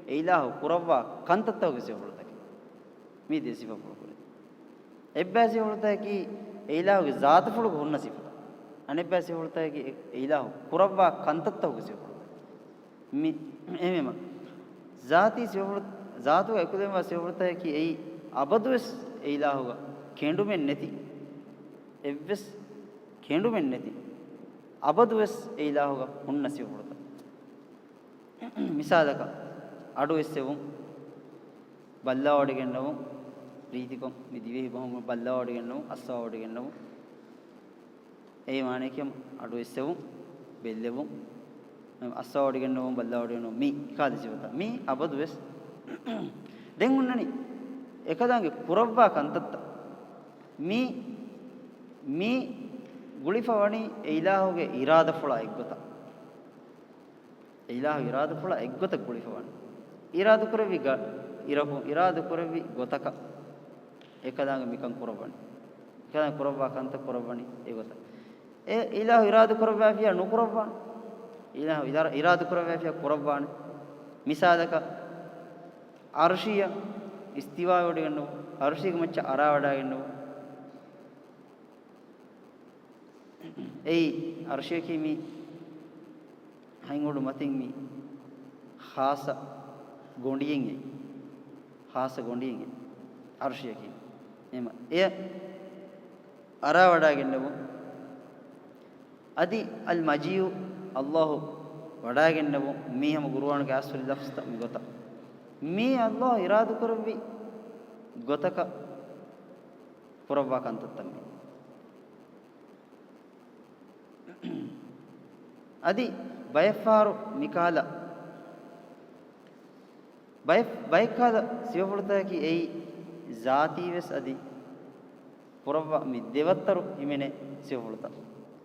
ඒලාහු කුරවා කන්තතවගේ සිෆහුලතකේ මේ දේ සිෆහුලත එබ්බේ සිෆහුලතකි ඒලාහුගේ සාත ෆුලුගේ හොන්න සිෆත අනෙබ්බේ සිෆහුලතකි ඒලාහු කුරවා කන්තතවගේ සිෆත mi emema zati sehul zatu ekudem wa sehulta ki ei abadus eilahuga kendumen neti evves kendumen neti abadus eilahuga hunna sehulta misalaka adu essevum ballawadi gennavum ප්‍රීතිකම් මිදිවෙහි බොහොම බල්ලාවඩ ගන්නව අස්සාවඩ ගන්නව ඒ මානෙකම් අඩු එස්සෙවුම් බෙල්ලෙවුම් අස්සාවඩ ගන්නව බල්ලාවඩ ගන්නව මී කාදසිවත මී අබදු වෙස් දෙන් උන්නනි ekadaange kurawwa kantatta mi gulifawani ilahuge irada fula eggota ilahu irada fula eggota gulifawani irada kuravi irahu irada kuravi gotaka ekadaange mikan kurawani ekadaange kurawwa kanta kurawani egota ilahu irada kurawwa fiya nukurawani ilahu irada kurawwa fiya kurawani misalaka arshiya istiwa wodigannu arshiga macca ara wadaginnu ei arshiya kimi haingodu matin mi khasa gondiyen arshiya kimi ema e ara wadaginnu adi al majiu allah wadaginnu mi ham guruwange asuli lafsta mi gota mi allah iradu kurvi gotaka kurawwa kantattammi adi bayfaru mikala baykala sivultaki ei zati ves adi kurawwa mi devattaru himene sivulta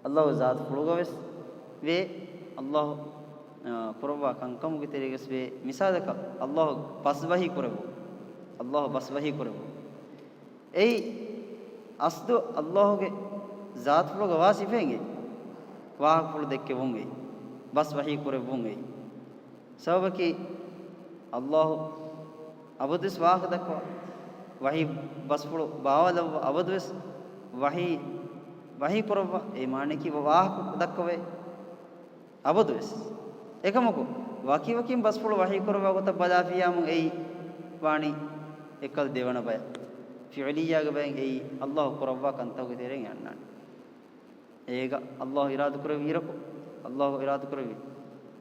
allah zat fulugaves ve allah kurawwa kankamu gitereges ve misadaka allah baswahi kuravu ei asdu allah ge zat fuluga wasifenge वाह full देख के होंगे बस वही करे होंगे सब की अल्लाह अबदस वाह देखो वही बस फुल बावल अबदस वही करवा ए माने की वाह दक्कवे अबदस एकमको वकी बस फुल वही करवा को तब बदाफिया मु ए वाणी एकल देवना बय फिअलिया के बय ए अल्लाह करवा कंता के तेरे अन्ना ega allah iradu kuravi irako allah iradu kuravi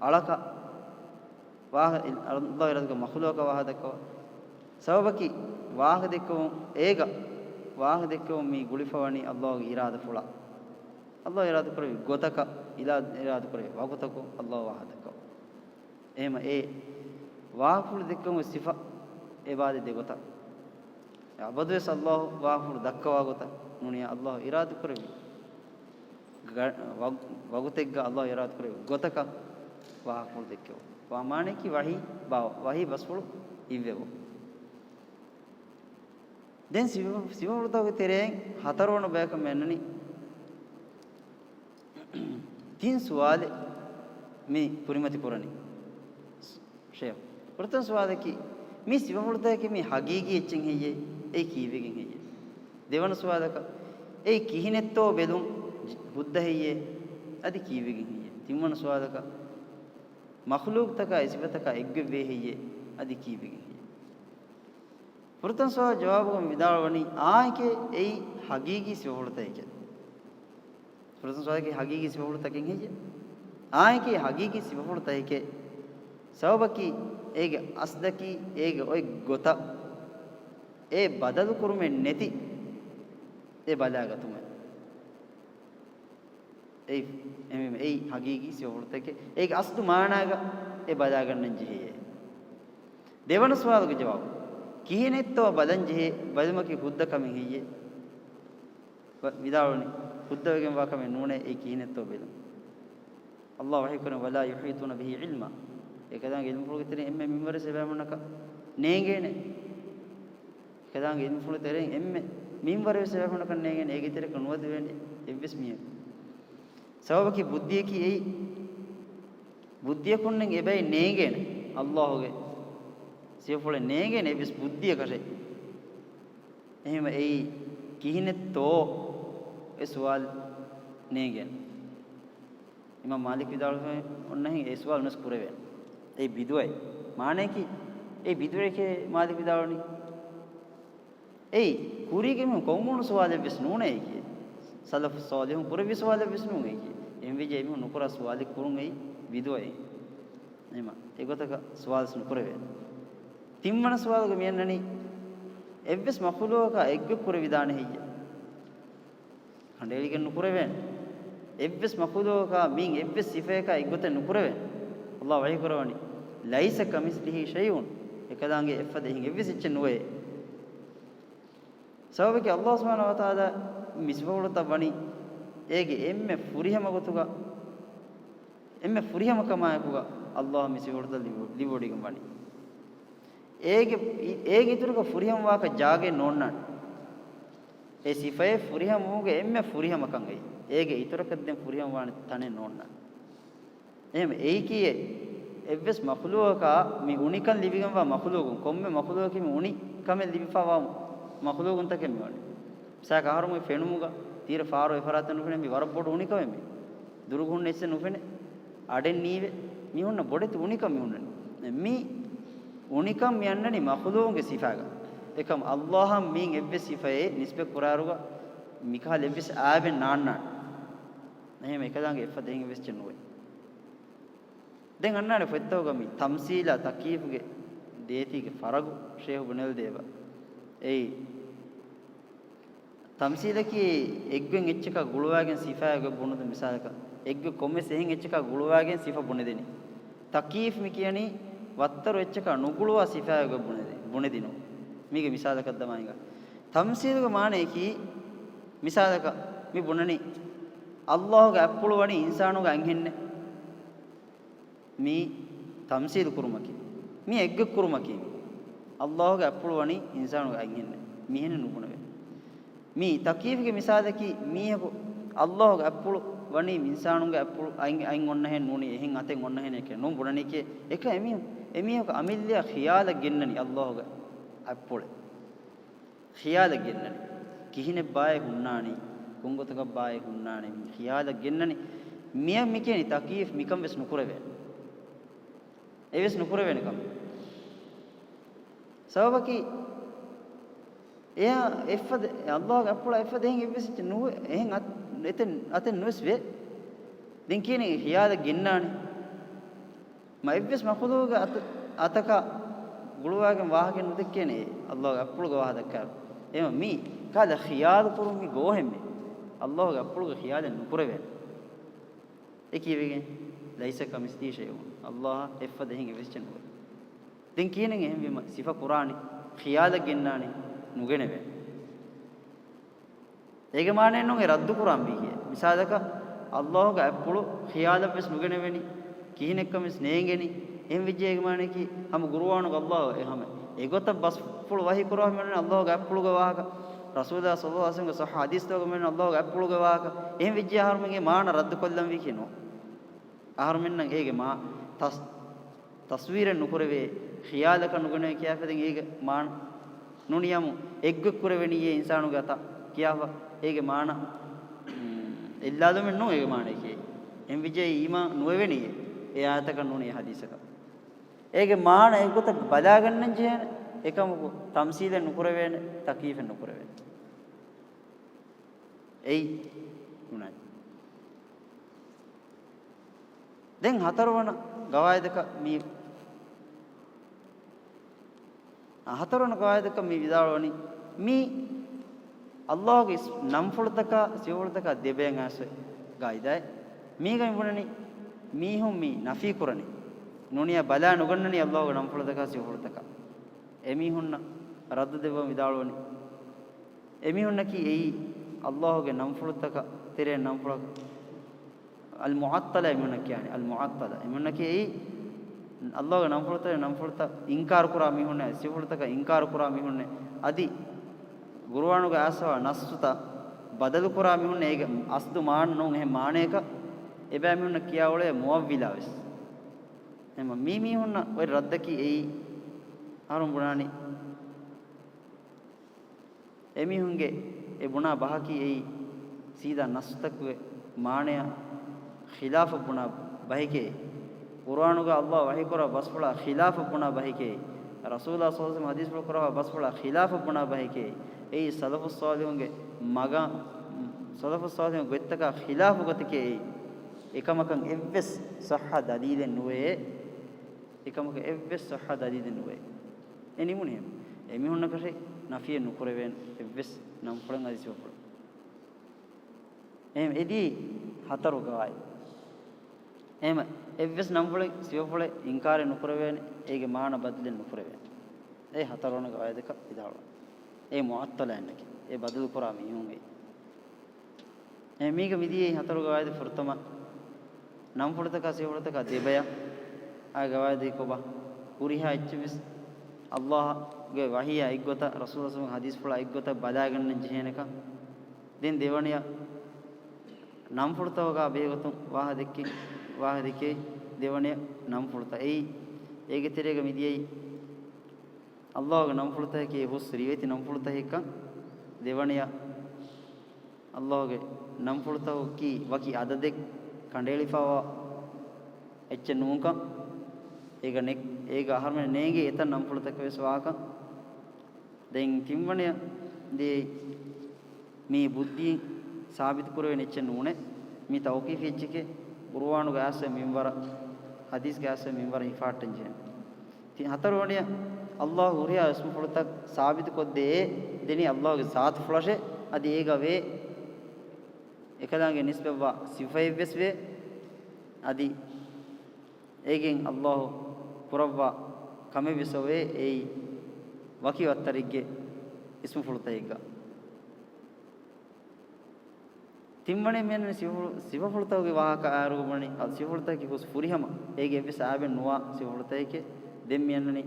alaka wah allah iradu ka makhluqa wah dakwa sababaki wah dekkum ega wah dekkum mi gulifawani allah iradu fula allah iradu kuravi gotaka iradu kuravi wagotako allah wah dakwa ehma e wah ful dekkum sifa ebade degota abadwes allah wah ful dakwa gota nuniya allah iradu kuravi वगुतेग्गा अल्लाह इराद करे गोतका वाह full देखो वाह माने की वही बस full इवे वो then सिवा उड़ता हुए तेरे हतारों बैक में ननी 3 सवाल में पुरीमति पुरानी शेफ प्रथम सवाल है कि मैं सिवा उड़ता है कि मैं हकीकी इच्छिंग है ये एक ही वेगिंग है ये देवन सवाल का एक ही ने तो बेदुम बुद्ध है ये अदि कीवेगी है तिमन स्वाद का मखलूक तक इस्बत का एक वे है ये अदि कीवेगी है प्रथम स्वाद जवाब को विदावनी आए के ए हकीकी से होता है क्या प्रथम स्वाद के हकीकी से होता क्या है ये आए के हकीकी से होता है के सब की एक असद की एक गोता ए बदल कुरु में नेति ए बलागा तुम्हें ei hagigi se hortake ek asdu maanaga e bada gannan jihe devana sawal ge jawab kihinetto badan jihe badumaki hudda kame hiye vidaloni hudda gen wa kame nune e kihinetto bedum allah wahi kun wala yuhituna bihi ilma ekadang ilmu fulu gitere emme minware se bamunaka neengene ekadang ilmu fulu tere emme minware se bamunaka neengene e gitere kunwadu wende ebbes miye sababaki buddhiye ki ei buddhiye kunnen ebay neegen allahge sefole neegen ebis buddhiye kare ehema ei kihine to e sawal neegen imam malik vidalwe onnahi e sawal nas kurave ei biduai maane ki ei bidure ke malik vidalwani ei kuri ke mu komunu sawal ebis nune ki salaf salihun kurvi sawal ebis nune ki emvije emu nukura sawali kurun ei biduai ema egotaka sawal sun kurave timmana sawal ge miyannani evves makhluqa egge kur vidane heyya handeli gen nukurave evves makhluqa min evves sifeka eggote nukurave allah wahi kurawani laisa kamislihi shay'un ekadange effade hin evves ichen nuwe sababaki Allah subhanahu wa taala misbawlata bani ege emme furihama gotuga emme furihama kamayakuga Allah misbawlata libodigam bani ege ituruga furihama waka jaage nonna e sifaye furihama muge emme furihama kan ei ege iturukadden furihama wani tane nonna එහෙම එයි කියේ එව්වස් මඛලුවක මි උනිකන් ලිවිගම් වා මඛලුවකුන් කොම්මෙ මඛලුවක මි උනි කමෙ ලිවිපවා මඛලුවකුන් තකෙමි වනේ සාක ආහරුම ෆෙනුමුග තීර ෆාරෝ එෆරාතන් නුෆෙනේ මි වරබ්බොඩ උනිකවෙ මි දුරුගුන් එස්ස නුෆෙනේ අඩෙන් නීවෙ මි හොන්න බොඩෙත උනිකම් මි හොන්නනේ මි උනිකම් යන්නනි මඛලුවුන්ගේ සිෆාග එකම අල්ලාහම් මින් එව්වස් සිෆයේ නිස්බෙ කුරාරුග මිකා ලෙව්වස් ආබෙන් නාන්නා එහෙම එකදාගේ එෆ දෙහින් වෙස් චනුවේ දැන් අන්නානේ ෆෙත්තෝගමි තම්සීලා තකීෆුගේ දේතිගේ ෆරගු ෂේහ් බුනල් දේව ඒ තම්සීලකී එග්ගෙන් එච්චක ගුළුවාගෙන් සිෆායක බුනුද මිසාලක එග්ගෙ කොම්මෙ සෙහින් එච්චක ගුළුවාගෙන් සිෆා බුනෙදෙනි තකීෆ් මි කියනි වත්තර එච්චක නුගුළුවා සිෆායක බුනෙදිනු මීගේ මිසාලක දමයිග තම්සීලක මානේ කී මිසාලක මි බුනනි අල්ලාහගේ අප්පුළු වනි ඉන්සානුගේ අංහෙන්නේ මේ තම්සීල් කුරුමකි මේ එග්ග කුරුමකි අල්ලාහගේ අප්පුළු වනි ඉන්සානුගේ අංහෙන්නේ මිහෙන නුබුන වේ මේ තකීෆ්ගේ මිසාදකි මීහක අල්ලාහගේ අප්පුළු වනි ඉන්සානුගේ අප්පුළු අයින් ඔන්න හෙන් නුනි එහෙන් අතෙන් ඔන්න හෙන එක නුඹ බුණනිකේ එක එමිහක අමිල්ලිය ඛියාල ගෙන්නනි අල්ලාහගේ අප්පුළු ඛියාල ගෙන්නනි කිහිනේ බාය හුන්නානි කුංගතක බාය හුන්නානි ඛියාල ගෙන්නනි මිය මිකේනි තකීෆ් මිකම් වෙස් නුකුරවේ එවස් නුකුර වෙනකම් සබබකි එයා එෆද අල්ලාහ් අප්පුල එෆද එහෙන් එවස් නුව එහෙන් එතෙන් අතෙන් නුස් වේ දින් කියන්නේ හියාද ගින්නානේ මයිවස් මඛලුග අතක ගුළුවාගෙන් වාහගෙන උදෙක් කියන්නේ අල්ලාහ් අප්පුලග වාහ දක්කා එම මී කාද හියාද කුරුමි ගෝහෙම්මේ අල්ලාහ් අප්පුලග හියාද නුකුර වේ ඒකීවෙගෙන ලයිස කමිස්ති ෂයුන් අල්ලාහ් එෆද එහෙන් එවස් චනුව දින් කියන්නේ එහෙන් වෙම සිෆා කුරානි හියාද ගින්නානේ නුගෙනවේ ඒක මානෙන් නුගේ රද්දු කුරාන් බී කිය මිසාලක අල්ලාහ්ගේ අප්පුළු ඛියාලපස් නුගෙනවෙනි කිහිනෙක්කම ස්නේගෙනි එම් විජේක මානෙ කි හම ගුරුවානුක අල්ලාහ් එහෙම ඒගොත බස් පුළු වහී කුරාන් මෙන්න අල්ලාහ්ගේ අප්පුළුගේ වාහක රසූලුල්ලාහ සල්ලල්ලාහු අලයිහි වසල්ලම් සහ හදීස් තෝග මෙන්න අල්ලාහ්ගේ අප්පුළුගේ වාහක එම් විජේ ආහර්මගේ මාන රද්දු කොල්ලම් වී කියනෝ ආහර්මෙන් නම් ඒගේ මා තස්වීරෙන් නුකරවේ ඛියාලක නුගෙනේ කියාපෙන් ඒගේ මාන නුනියමු එග්ග කුරවෙණියේ ඉන්සානුගේ අත කියාව ඒගේ මාන ඉල්ලාදෙම නෝ ඒගේ මානේ කියේ එම් විජේ ඊමා නුවෙණියේ ඒ ආතක නුනේ හදීසක ඒගේ මාන ඒකත බදා ගන්න ජීන එකම තම්සීල නුකරවෙන තකීෆ නුකරවෙන එයි උනයි දැන් හතරවන ගවායදක මේ හතරවන ගවායදක මේ විදාලවනි මේ අල්ලාහගේ නම් ෆුල්තක සිවුල්තක දෙබෙන් ආස ගයිදයි මේකෙන් වුණනි මීහුම් මේ නෆී කුරණි නුනිය බලා නුගන්නනි අල්ලාහගේ නම් ෆුල්තක සිවුල්තක එමිහුන්න රද්ද දෙව විදාලවනි එමිහුන්න කි එයි අල්ලාහගේ නම් ෆුල්තක තෙරේ නම් ෆුල්තක අල් මුඅත්තල එමුන කියන්නේ අල් මුඅත්තල එමුන කී අල්ලාහ් නම් ෆුල්ත ඉන්කාර කුරා මිහුන්නේ සිෆුල්තක ඉන්කාර කුරා මිහුන්නේ අදි ගුරුවානුගේ ආසව නස්සුත බදල් කුරා මිහුන්නේ ඒක අස්දු මාන නොන් එහෙ මානේක එබෑ මිහුන්න කියාවලේ මුවවිලාවස් එම මී මිහුන්න ඔය රද්දකි එයි ආරුම් බුණානි එමිහුන්ගේ ඒ බුණා බහකි එයි සීදා නස්සතකුවේ මානය خلاف بنا بهيكي قرآن کا اللہ وحی کرا بس پڑا خلاف بنا بهيكي رسول اللہ صلی اللہ علیہ وسلم حدیث پڑھ کرا بس پڑا خلاف بنا بهيكي اي سلف الصالحون کے مگا سلف الصالحون گتکا خلاف گتکے එකමකන් එව්ස් සහ දලීල නුවේ එකමක එව්ස් සහ දලීල නුවේ එනිමුනේ එමිහුන්න කසේ නෆිය නුකරවෙන් එව්ස් නම් පොළන් අදිසෝ පොළ එම් එදී හතර ගායි එම එව්ස් නම් පොළ සිව පොළ ඉන්කාරේ නුකරවෙන් ඒගේ මාන බදලෙන් නුකරවෙන් ඒ හතරවන ගාය දෙක ඉදාලා ඒ මුඅත්තලා එන්නකි ඒ බදල් කුරා මිහුන්ගේ මේක මිදියේ හතර ගවායද ෆුර්තම නම් ෆුර්තක සිවුරතක දෙබය ආ ගවායද කොබ කුරිහා ඉච්චවිස් අල්ලාහ් ගේ වහිය ඉග්ගත රසූල් හදීස් පුළ ඉග්ගත බදාගන්න ජීනක දෙන් දෙවණිය නම් ෆුර්තවගා බේගතුන් වාහ දෙකේ දෙවණිය නම් ෆුර්ත ඒගේ තිරේක මිදියේ අල්ලාහ්ගේ නම් ෆුර්තේ කී හුස් රිවේති නම් ෆුර්තේ එක දෙවණිය අල්ලාහ්ගේ නම් ෆුර්තව කී වකි අදදෙක් කණ්ඩේලිෆාව එච්ච නූක ඒක අහර්මනේ නේගේ එතන නම් ෆුර්තක වෙස්වාක දැන් තිම්වණය දී මේ බුද්ධි සාබිත කරවෙන එච්ච නූනේ මේ තෞකීෆ් එච්චකේ කුර්ආනු ගාස මින්වර හදීස් ගාස මින්වර හිෆාට්ටන් ජේ ති හතරවණිය අල්ලාහ් උරියා ඉස්ම ෆුර්තක් සාබිත කොද්දේ දෙනි අල්ලාහ්ගේ සාත් ෆ්ලෂේ අදි ඒගවේ එකදාගේ නිස්බවා සිෆයි වෙස්වේ අදි ඒගෙන් අල්ලාහ් පුරවා කම විසවේ ඒ වකි වත්තරිගේ ඉස්ම ෆුර්තයිග තිම්මනේ මෙන්න සිව ෆුර්තවගේ වාහක ආරුගමනි අල් සිව ෆුර්තකි හුස් ෆුරිහම ඒගේ එවි සාබෙන් නුවා සිව ෆුර්තයිකේ දෙම් යන්නනේ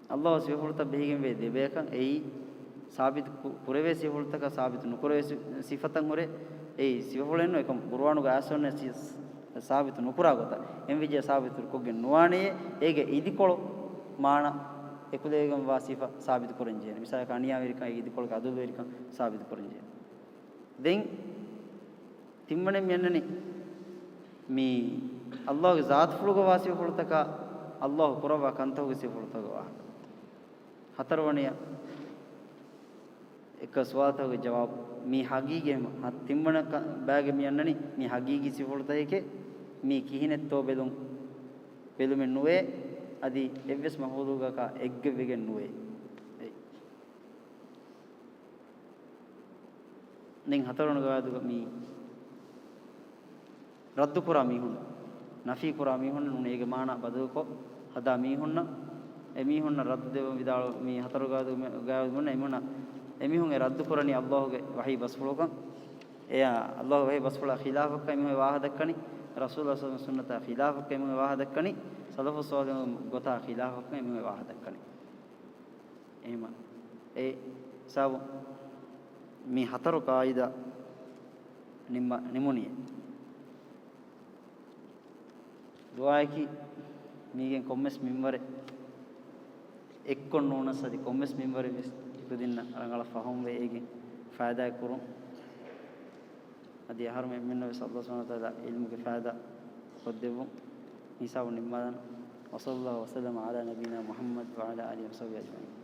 අල්ලාහ් සිව ෆුර්ත බෙහිගෙන් වේ දෙබේකන් ඒ සාබිත කුරවේ සිව ෆුර්තක සාබිත නුකුරවේ සිෆතන් හොරේ ඒ සිව ෆුලෙන්න එක කුර්ආනු ගාසොන්නේ සාබිත නුකුරා ගොත එම් විජය සාබිත කුගෙන් නුවානේ ඒගේ ඉදිකොළ මාන එකුලේගම් වාසිෆ සාබිත කරන් ජේ මිසල් කණියා වෙරිකන් ඉදිකොළ අදුල් වෙරිකන් සාබිත කරන් ජේ දෙන් තිම්මනේ මෙන්නනේ මේ අල්ලාහ්ගේ ذات ෆුලුග වාසිෆ ෆුලතක අල්ලාහ් කුරවා කන්තෝගේ සිෆ ෆුලතක වා හතරවණිය එක සවාතගේ ජවාබ මේ හගීගෙම තිම්මන බෑගෙ මියන්නනි මේ හගීගි සිෆ ෆුලතයකේ මේ කිහිනෙත්තෝ බෙලුමෙන් නුවේ අදි එව්වස් මහූදුගක එග්ගෙ වෙගෙන් නුවේ නෙන් හතරවන ගාදුක මේ රද්දු කුරා මිහුන් නෆී කුරා මිහුන් නුනේගේ මාන බදුකො හදා මිහුන්න එමිහුන්න රද්දු දෙව විදාල මේ හතර ගාදු මොන එමුන එමිහුන් ඒ රද්දු කුරණි අල්ලාහ්ගේ වහී බස්ෆුලක එයා අල්ලාහ් වහී බස්ෆුල ඛිලාෆක එමෙ වාහ දක්කනි රසූල් සල්ලල්ලාහු සුන්නත ඛිලාෆක එමෙ වාහ දක්කනි සලෆු සාලිහ් ගොතා ඛිලාෆක එමෙ වාහ දක්කනි එහෙම ඒ සාව මේ හතර කායිදා නිමුනිය දුආයකි මීගෙන් කොම්මස් මින්වරේ එක්කොන් නෝනසදි කොම්මස් මින්වරේ විස් ඉපදින්න අරංගල ෆහම් වේ ඒගෙන් ෆායදා කරුම් අදී ආහාරම මෙන්න සල්ලල්ලාහු සුබ්හානහු වතාලා ඉල්මුගේ ෆායදා කොද්දෙවු හිසාව නිම්මාදන වසල්ලාහු වසල්ලම අලා නබීනා මුහම්මද් වඅලා ආලිහි වසහ්බිහි අජ්මഈන්